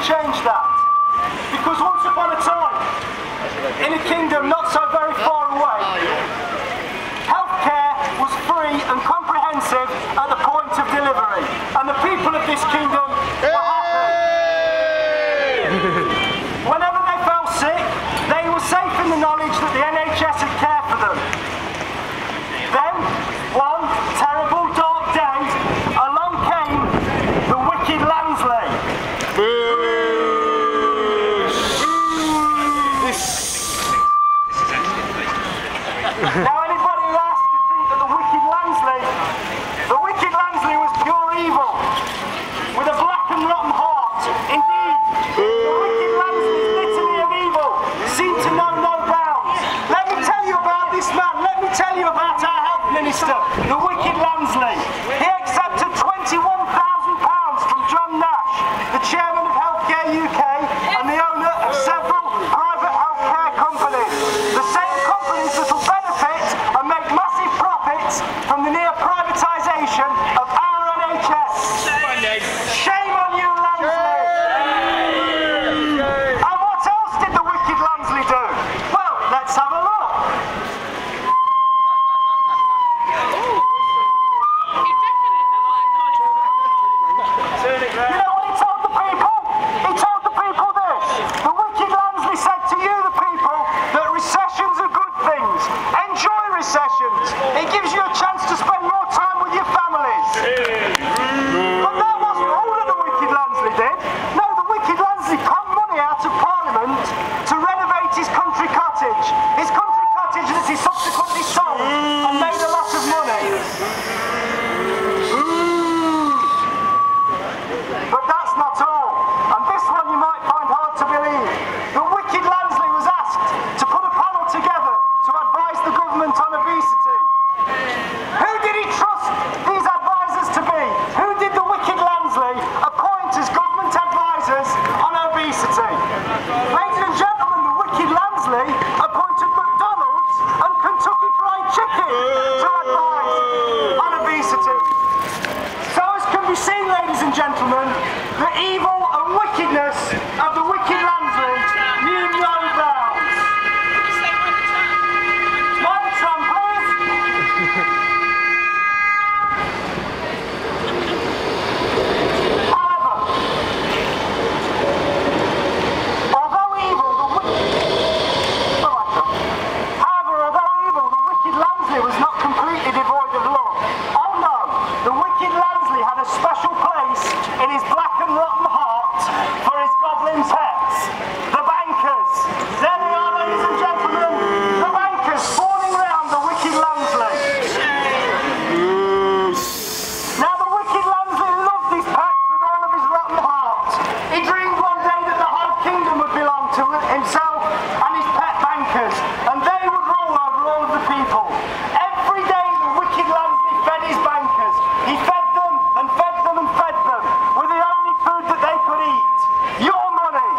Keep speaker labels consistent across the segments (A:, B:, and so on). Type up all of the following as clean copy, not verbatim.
A: Change that, because once upon a time, in a kingdom not so very far away, healthcare was free and comprehensive at the point of delivery, and the people of this kingdom were happy. Whenever they fell sick, they were safe in the knowledge that the NHS had cared for them. Then, one terrible dark day, along came the wicked Lansley. Now anybody who asked to think that the wicked Lansley was pure evil, with a black and rotten heart. Indeed, the wicked Lansley's litany of evil seemed to know no bounds. Let me tell you about this man, let me tell you about our health minister, the wicked Lansley. He accepted £21,000 from John Nash, the chairman of Healthcare UK and the owner of several private healthcare companies. The same companies that will benefit and make massive profits from the near privatisation of our NHS. Shame on you, Lansley! And what else did the wicked Lansley do? Well, let's have a look. You know what he told the people? He told the people this. The wicked Lansley said to you, the people, that recessions are good things. Enjoy recessions. It gives you a chance to spend more time with your families. But that wasn't all that the wicked Lansley did. No, the wicked Lansley conned money out of Parliament to renovate his country cottage. His country cottage that he subsequently sold and made a lot of money. But that's not all. And this one you might find hard to believe. The wicked Lansley was asked to put a panel together to advise the government on obesity. Who did he trust these advisors to be? Who did the wicked Lansley appoint as government advisors on obesity? Ladies and gentlemen, the wicked Lansley appointed McDonald's and Kentucky Fried Chicken to advise on obesity. So as can be seen, ladies and gentlemen, the evil and wickedness of the wicked Lansley knew no bounds. Mind the tram, please. However, although evil, the wicked Lansley was not completely devoid of love. Oh no, the wicked Lansley had a special place in his black and rotten heart for his goblin pets, the bankers. There they are, ladies and gentlemen, the bankers swarming round the wicked Lansley. Now the wicked Lansley loved his pets with all of his rotten heart. He dreamed one day that the whole kingdom would belong to himself and his pet bankers, and they would rule over all of the people. Every day the wicked Lansley fed his bankers. He fed them and fed them and fed them with the only food that they could eat. Your money.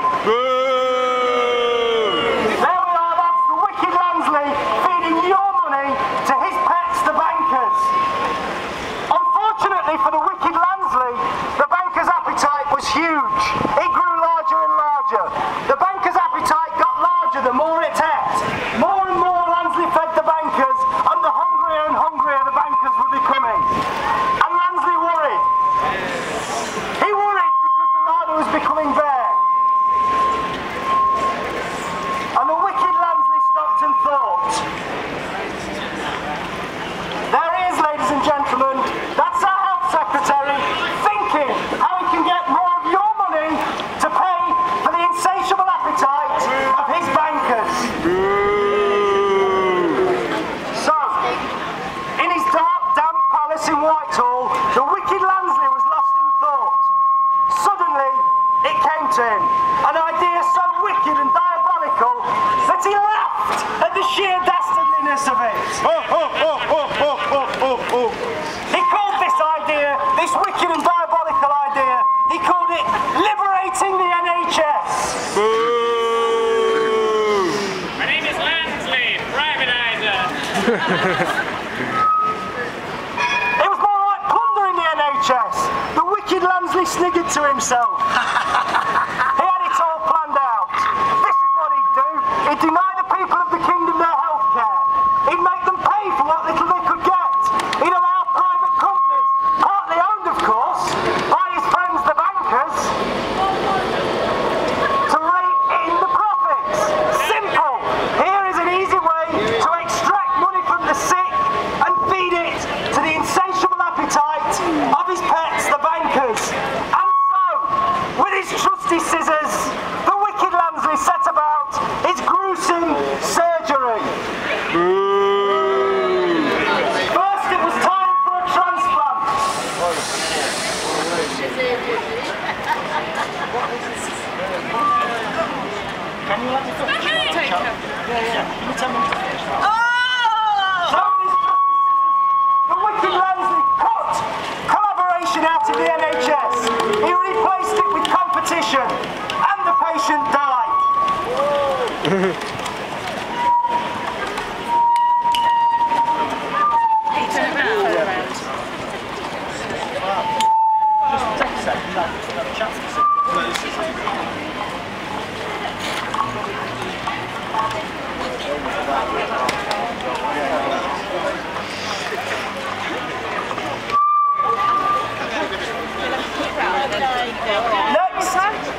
A: There we are, that's the wicked Lansley feeding your money to his pets, the bankers. Unfortunately for the wicked Lansley, the banker's appetite was huge. It grew larger and larger. The banker's appetite got larger the more it ate. More and more Lansley fed the bankers, and the hungrier and hungrier the bankers were becoming. And Lansley worried. He worried because the larder was becoming bare. And the wicked Lansley stopped and thought. There he is, ladies and gentlemen. That's our health secretary thinking how he can get more of your money to pay for the insatiable appetite of his bankers. So, in his dark, damp palace in Whitehall, the wicked Lansley was lost in thought. Suddenly, it came to him, an idea so wicked and diabolical that he laughed at the sheer dastardly craziness of it. He called this idea, this wicked and diabolical idea, he called it liberating the NHS.
B: My name is Lansley, privatizer.
A: It was more like plundering the NHS. The wicked Lansley sniggered to himself. He had it all planned out. This is what he'd do. He'd deny the people of the kingdom their health care. He'd make them pay for what little they could get. He'd allow private companies, partly owned of course, by his friends the bankers, to rake in the profits. Simple. Here is an easy way to extract money from the sick and feed it to the insatiable appetite of his pets, the bankers. And so, with his trusty scissors, the wicked Lansley set about his gruesome surgery. First it was time for a transplant. Can you let me finish? Yeah. Can you tell me to finish? So the wicked Lansley cut collaboration out of the NHS. He replaced it with competition, and the patient died. Just take a second, have a chat. Next,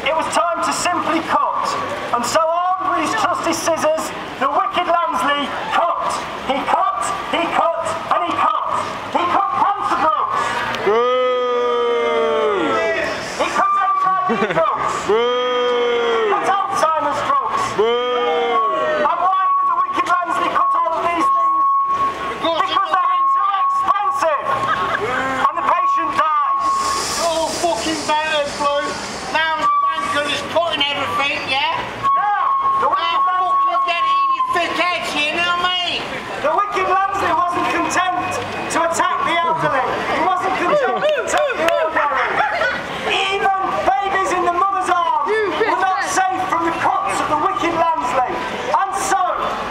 A: it was time to simply cut. And so armed with his trusty scissors, the wicked Lansley cut. He cut, he cut, and he cut. He cut cancer drugs. He cut HIV drugs. He cut Alzheimer's drugs. And why did the wicked Lansley cut all of these things? Because they're too expensive. And the patient dies.
C: All fucking better, Blue. Now the banker is cutting everything, yeah?
A: Now, the wicked Lansley...
C: You get it in your thick head, you know what I mean?
A: The wicked Lansley wasn't content to attack the elderly. He wasn't content to attack the elderly. Even babies in the mother's arms were not safe from the cuts of the wicked Lansley. And so,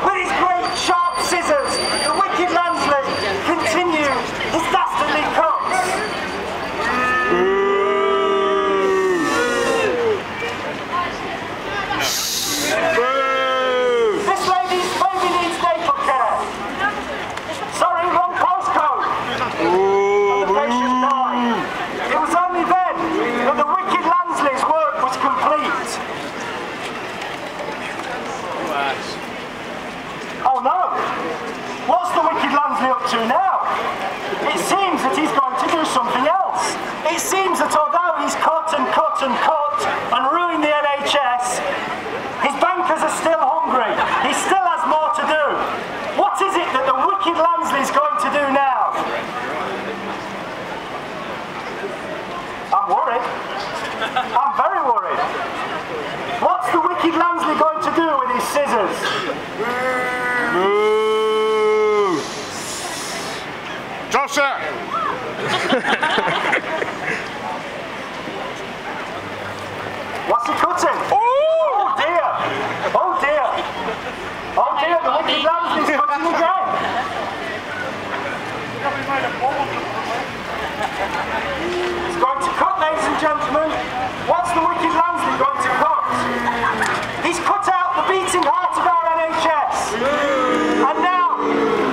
A: with his great sharp scissors, the wicked Lansley continued his dastardly cuts. This lady's baby needs natal care. Sorry, wrong postcode. And the patient died. It was only then that the wicked Lansley's work was complete. Oh no! What's the wicked Lansley up to now? It seems that he's going to do something else. It seems that although he's cut and cut and cut and ruined the NHS, his bankers are still hungry. He still has more to do. What is it that the wicked Lansley's going to do now? I'm worried. I'm very worried. What's the wicked Lansley going to do with his scissors?
D: Tosser!
A: What's he cutting? Oh dear! Oh dear! Oh dear, the wicked Lansley's cutting again! He's going to cut, ladies and gentlemen. What's the wicked Lansley going to cut? He's cut out the beating heart of our NHS. And now,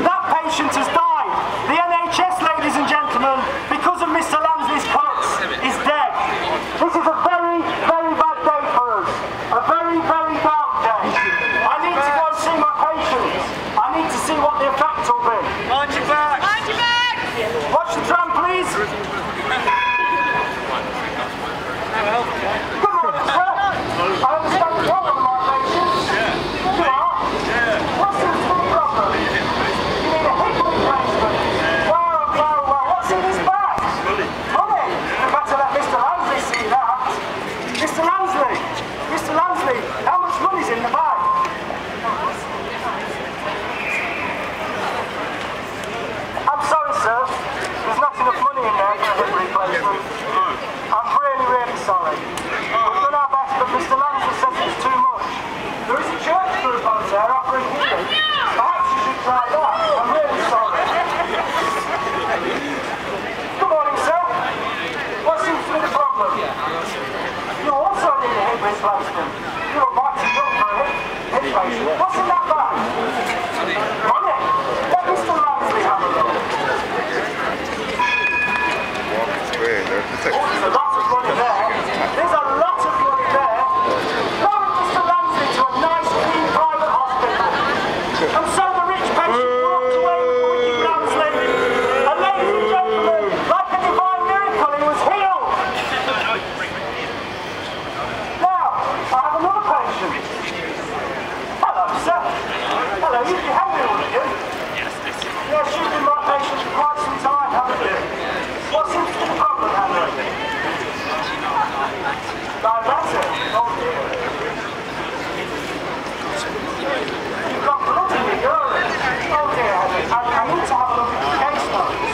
A: that patient has died. The NHS, ladies and gentlemen, because of Mr. Lansley's cuts, is dead. This is a very, very bad day for us. A very, very dark day. I need to go and see my patient. I need to see what the effect will be.
C: Mind your back! Mind your back!
A: Watch the tram, please. Good morning, sir. I understand you're one of my patients. there offering healing. Perhaps you should try that. I'm really sorry. Good morning, sir. What seems to be the problem? You also need a hip replacement. You're mighty young for a hip patient. What's in that bag? Money. Let Mr. Lansley have a look. Oh, there's a lot of money there. There's a lot of money there. Go with Mr. Lansley to a nice, clean, private hospital. And so the rich patient walked away with the wicked Lansley. And ladies and gentlemen, like a divine miracle, he was healed. Now, I have another patient. Hello, sir. Hello, you can help me, wouldn't you? Yes, you've been my patient for quite some time, haven't you? What seems to be the problem, Henry? Diabetic? Oh dear. You've got blood in your urine. Oh dear, Henry. I need to have a look at your case notes.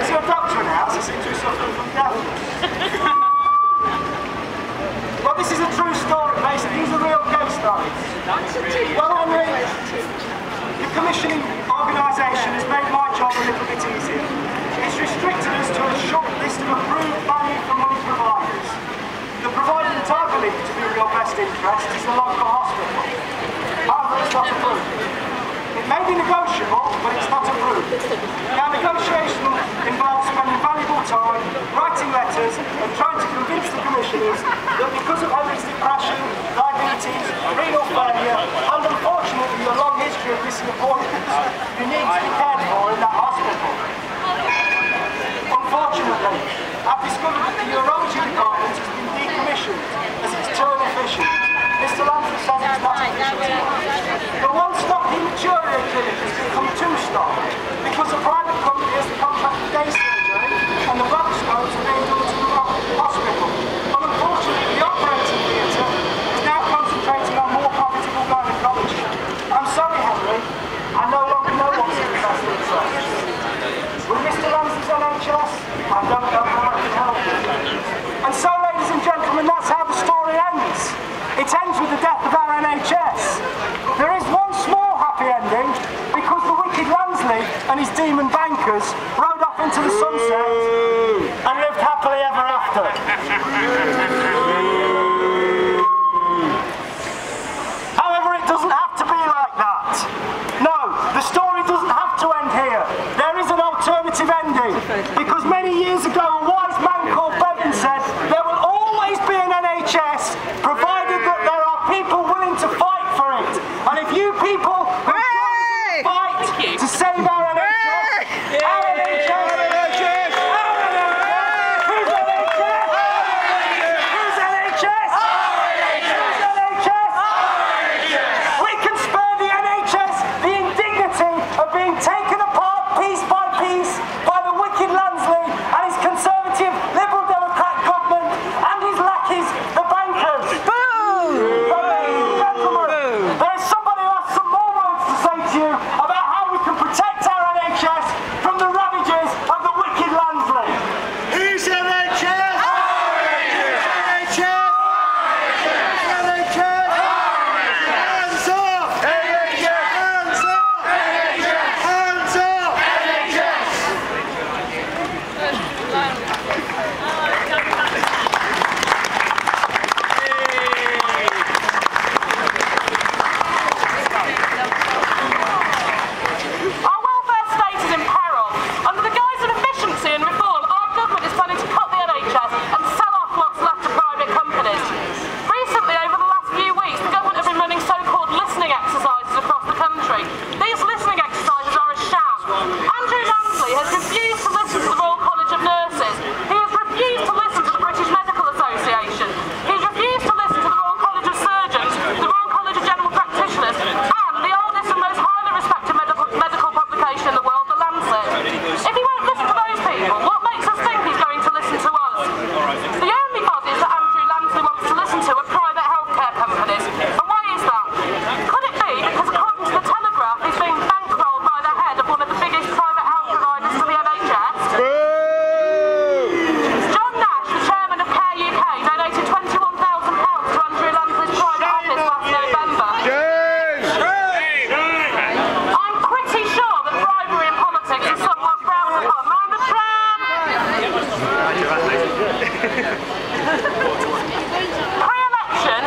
A: Is he a doctor in the house? He seems to be suffering from deafness. Well, this is a true story, basically. These are real case stories. Well, Henry, the commissioning organisation has made my job a little bit easier. It's restricted us to a short list of approved value for money providers. The provider that I believe to be in your best interest is the local hospital. However, it's not approved. It may be negotiable, but it's not approved. Now, negotiation involves spending valuable time, writing letters, and trying to convince the commissioners that because of Henry's depression, diabetes, renal failure, and unfortunately a long history of missing appointments, you need to be cared for in that hospital. Unfortunately, I've discovered that the urology department has been decommissioned as it's too inefficient. Mr. Lansley says it's not efficient. The one-stop hematuria clinic has become two-stop because a private company has contracted day surgery and the bronchoscopes are being done to the hospital. But unfortunately, the operating theatre is now concentrating on more profitable gynecology. I'm sorry, Henry, I no longer know what's in the best interest. With Mr. Lansley's NHS, I don't know how I can help you. And so, ladies and gentlemen, that's how the story ends. It ends with the death of our NHS. There is one small happy ending because the wicked Lansley and his demon bankers rode off into the sunset and lived happily ever after. However, it doesn't have to be like that. No, the story doesn't have to end here. There is an alternative ending because many years ago a wise man called Bevan said there will always be an NHS provided that there are people willing to fight for it. And if you people who fight to save our NHS, our NHS, our NHS, who's NHS? Who's
E: Pre-election,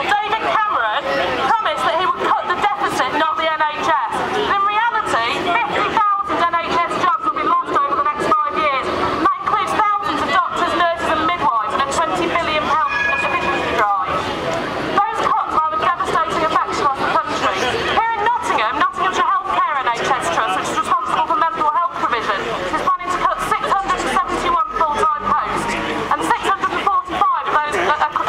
E: David Cameron promised that he would cut the deficit, not the NHS. But in reality, 50,000 NHS jobs will be lost over the next 5 years. And that includes thousands of doctors, nurses and midwives and a £20 billion efficiency drive. Those cuts will have a devastating effect across the country. Here in Nottinghamshire Healthcare NHS Trust, which is responsible for mental health provision, is planning to cut 671 full-time posts and 645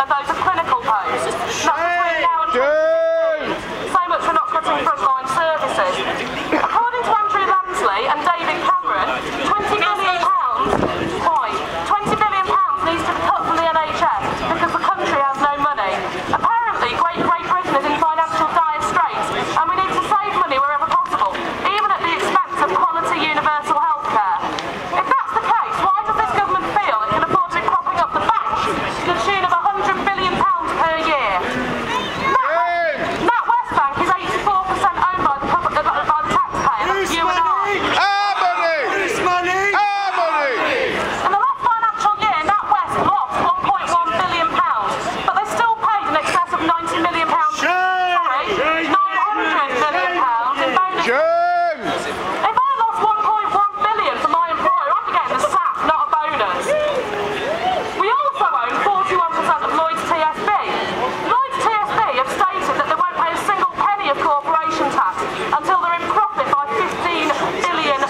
E: of those are clinical posts. And that's between now and 2050. So much for not cutting frontline services. According to Andrew Lansley and David Cameron, £20 billion, why? £20 billion needs to be cut from the NHS because the country has no money. Apparently, Great Britain is in financial dire straits and we need to save money wherever possible, even at the expense of quality universal health care. If that's the case, why does this government feel it can afford to be propping up the banks to the tune of £100 billion per year? NatWest Bank is 84% owned by the taxpayer, that's you and I.
D: Whose money? Our money!
E: In the last financial year, NatWest lost £1.1 billion, but they still paid in excess of £90 million. Sorry, £900 million in bonuses. If I lost £1.1 billion for my employer, I'd be getting the sack, not a bonus. We also own 41% of Lloyd's TSB. Lloyd's TSB have stated that they won't pay a single penny of corporation tax until they're in profit by £15 billion. And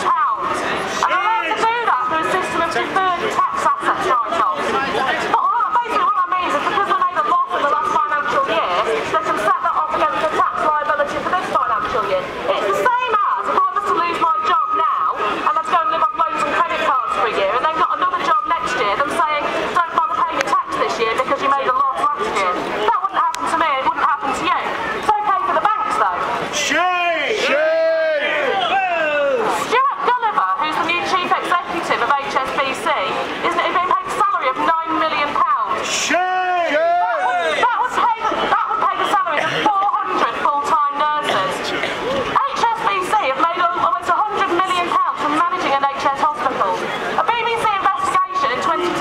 E: they're allowed to do that through a system of deferred tax assets write-offs. But basically what that means is because they made a loss in the last financial year, they can set that off against the tax liability for this financial year. It's the same as if I was to lose my job now and I had to go and live on loans and credit cards for a year and then got another job next year, them saying, don't bother paying your tax this year because you made a loss last year. That wouldn't happen to me, it wouldn't happen to you. It's okay for the banks though. Stuart Gulliver, who's the new chief executive of HSBC, isn't he being paid a salary of £9 million? That would pay the salaries of 400 full-time nurses. HSBC have made almost £100 million from managing NHS hospitals. A BBC investigation in 2010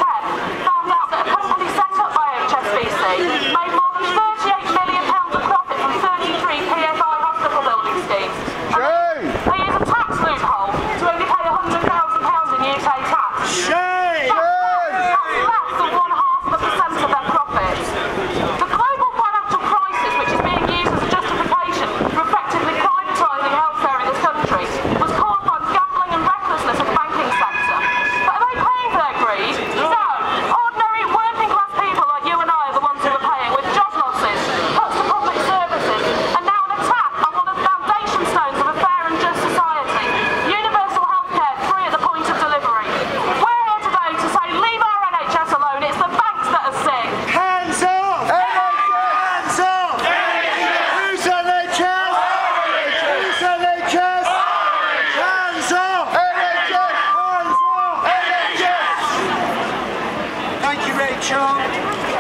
E: found out that a company set up by HSBC made more than £38 million of profit from 33 PFI hospital building schemes. They use a tax loophole to only pay £100,000 in UK tax. That's less than 0.5% of their profits. The global financial crisis, which is being used as a justification for effectively privatising healthcare in this country, was caused by the gambling and recklessness of the banking sector. But are they paying for their greed? No. Ordinary working class people like you and I are the ones who are paying, with job losses, cuts to public services, and now an attack on one of the foundation stones of a fair and just society, universal healthcare free at the point of delivery. We're here today to say leave our NHS alone, it's the banks that are sick.
C: Hands off! Hands off! Who's NHS? Who's NHS? Hands off! Hands off! Thank you, Rachel.